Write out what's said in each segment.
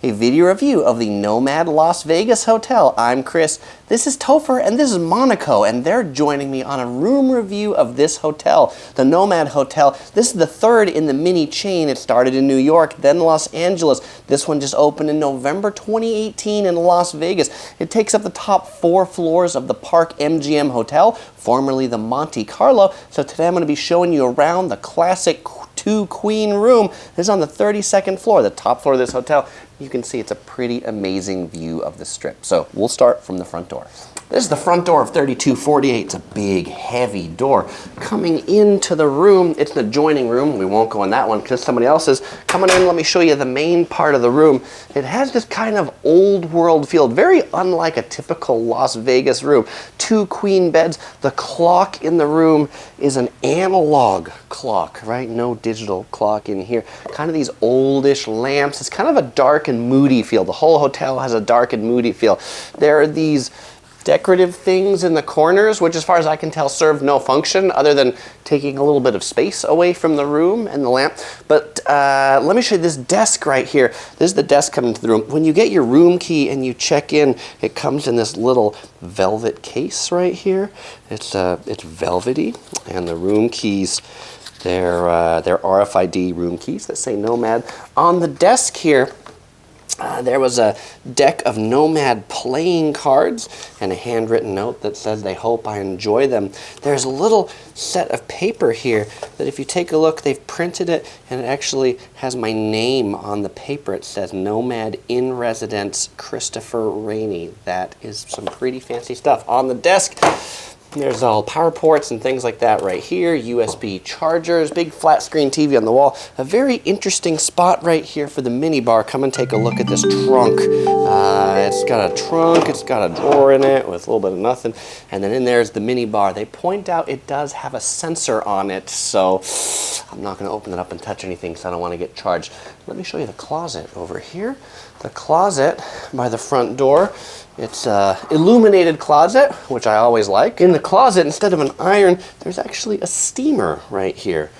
a video review of the NoMad Las Vegas Hotel. I'm Chris, this is Topher, and this is Monaco, and they're joining me on a room review of this hotel, the NoMad Hotel. This is the third in the mini chain. It started in New York, then Los Angeles. This one just opened in November 2018 in Las Vegas. It takes up the top 4 floors of the Park MGM Hotel, formerly the Monte Carlo. So today I'm going to be showing you around the classic 2-queen room. This is on the 32nd floor, the top floor of this hotel. You can see it's a pretty amazing view of the strip. So we'll start from the front door. This is the front door of 3248. It's a big, heavy door. Coming into the room, it's an adjoining room. We won't go in that one because somebody else is. Coming in, let me show you the main part of the room. It has this kind of old world feel, very unlike a typical Las Vegas room. 2 queen beds. The clock in the room is an analog clock, right? No digital clock in here. Kind of these oldish lamps. It's kind of a dark and moody feel. The whole hotel has a dark and moody feel. There are these decorative things in the corners, which as far as I can tell serve no function other than taking a little bit of space away from the room and the lamp. But let me show you this desk right here. This is the desk coming to the room. When you get your room key and you check in, it comes in this little velvet case right here. It's velvety, and the room keys, they're RFID room keys that say NoMad. On the desk here, there was a deck of NoMad playing cards and a handwritten note that says they hope I enjoy them. There's a little set of paper here that if you take a look, they've printed it and it actually has my name on the paper. It says NoMad in Residence Christopher Rainey. That is some pretty fancy stuff. On the desk, there's all power ports and things like that right here, USB chargers, big flat screen TV on the wall. A very interesting spot right here for the mini bar. Come and take a look at this trunk. It's got a trunk, it's got a drawer in it with a little bit of nothing. And then in there's the mini bar. They point out it does have a sensor on it, so I'm not going to open it up and touch anything because I don't want to get charged. Let me show you the closet over here. The closet by the front door. It's an illuminated closet, which I always like. In the closet, instead of an iron, there's actually a steamer right here.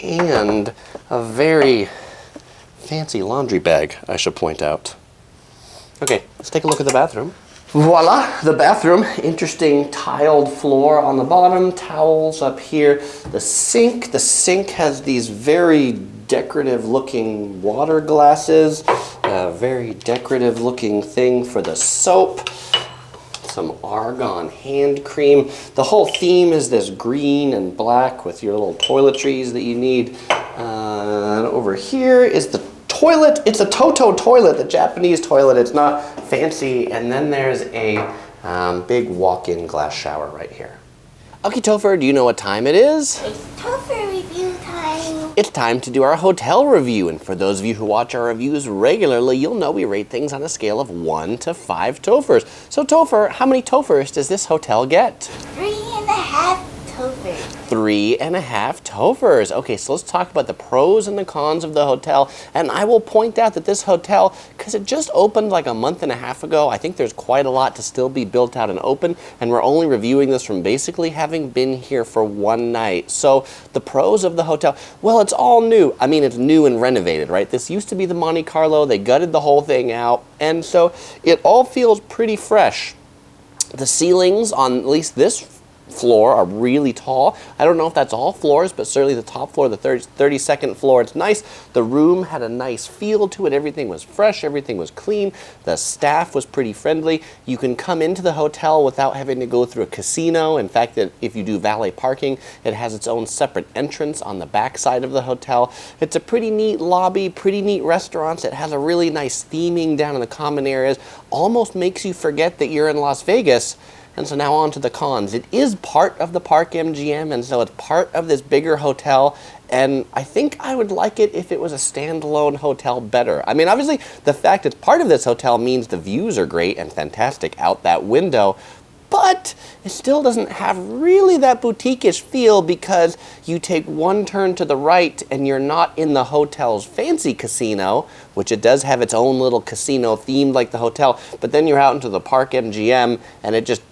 And a very fancy laundry bag, I should point out. Okay, let's take a look at the bathroom. Voila, the bathroom. Interesting tiled floor on the bottom, towels up here. The sink has these very decorative looking water glasses. A very decorative looking thing for the soap. Some argan hand cream. The whole theme is this green and black with your little toiletries that you need. And over here is the toilet. It's a Toto toilet, the Japanese toilet. It's not fancy. And then there's a big walk-in glass shower right here. Okay, Topher, do you know what time it is? It's Topher review time. It's time to do our hotel review, and for those of you who watch our reviews regularly, you'll know we rate things on a scale of 1 to 5 Tophers. So Topher, how many Tophers does this hotel get? 3.5 Tophers. 3.5 Tophers. Okay, so let's talk about the pros and the cons of the hotel. And I will point out that this hotel, because it just opened like a month and a half ago, I think there's quite a lot to still be built out and open. And we're only reviewing this from basically having been here for one night. So the pros of the hotel, well, it's all new. I mean, it's new and renovated, right? This used to be the Monte Carlo. They gutted the whole thing out. And so it all feels pretty fresh. The ceilings on at least this floor are really tall. I don't know if that's all floors, but certainly the top floor, the 32nd floor, it's nice. The room had a nice feel to it. Everything was fresh. Everything was clean. The staff was pretty friendly. You can come into the hotel without having to go through a casino. In fact, if you do valet parking, it has its own separate entrance on the back side of the hotel. It's a pretty neat lobby, pretty neat restaurants. It has a really nice theming down in the common areas. Almost makes you forget that you're in Las Vegas. And so now on to the cons. It is part of the Park MGM, and so it's part of this bigger hotel. And I think I would like it if it was a standalone hotel better. I mean, obviously, the fact it's part of this hotel means the views are great and fantastic out that window. But it still doesn't have really that boutique-ish feel because you take one turn to the right and you're not in the hotel's fancy casino, which it does have its own little casino themed like the hotel, but then you're out into the Park MGM and it just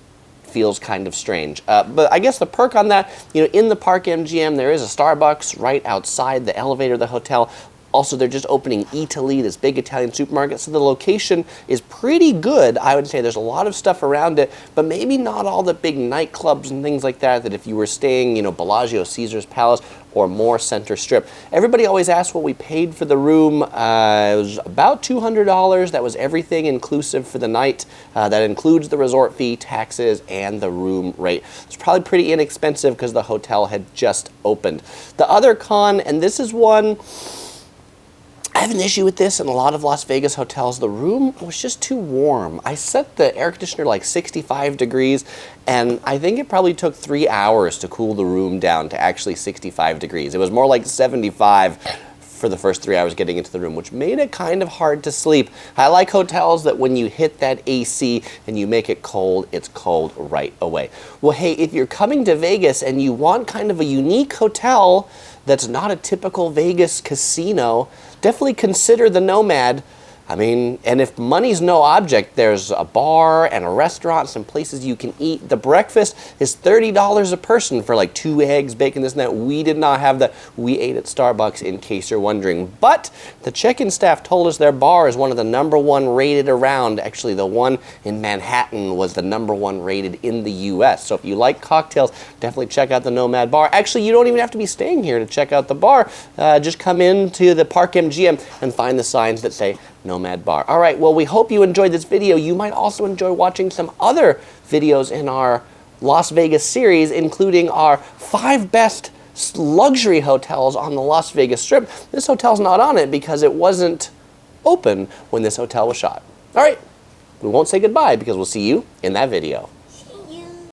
feels kind of strange. But I guess the perk on that, in the Park MGM, there is a Starbucks right outside the elevator of the hotel. Also, they're just opening Italy, this big Italian supermarket, so the location is pretty good. I would say there's a lot of stuff around it, but maybe not all the big nightclubs and things like that if you were staying, Bellagio, Caesar's Palace, or more Center Strip. Everybody always asks what we paid for the room. It was about $200. That was everything inclusive for the night. That includes the resort fee, taxes, and the room rate. It's probably pretty inexpensive because the hotel had just opened. The other con, and this is one, I have an issue with this in a lot of Las Vegas hotels. The room was just too warm. I set the air conditioner like 65 degrees, and I think it probably took 3 hours to cool the room down to actually 65 degrees. It was more like 75 for the first 3 hours getting into the room, which made it kind of hard to sleep. I like hotels that when you hit that AC and you make it cold, it's cold right away. Well, hey, if you're coming to Vegas and you want kind of a unique hotel that's not a typical Vegas casino, definitely consider the NoMad. And if money's no object, there's a bar and a restaurant, some places you can eat. The breakfast is $30 a person for like 2 eggs, bacon, this and that. We did not have that. We ate at Starbucks, in case you're wondering. But the check-in staff told us their bar is one of the #1 rated around. Actually, the one in Manhattan was the #1 rated in the U.S. So if you like cocktails, definitely check out the NoMad Bar. Actually, you don't even have to be staying here to check out the bar. Just come into the Park MGM and find the signs that say NoMad Bar. All right, well, we hope you enjoyed this video. You might also enjoy watching some other videos in our Las Vegas series, including our 5 best luxury hotels on the Las Vegas Strip. This hotel's not on it because it wasn't open when this hotel was shot. All right, we won't say goodbye because we'll see you in that video.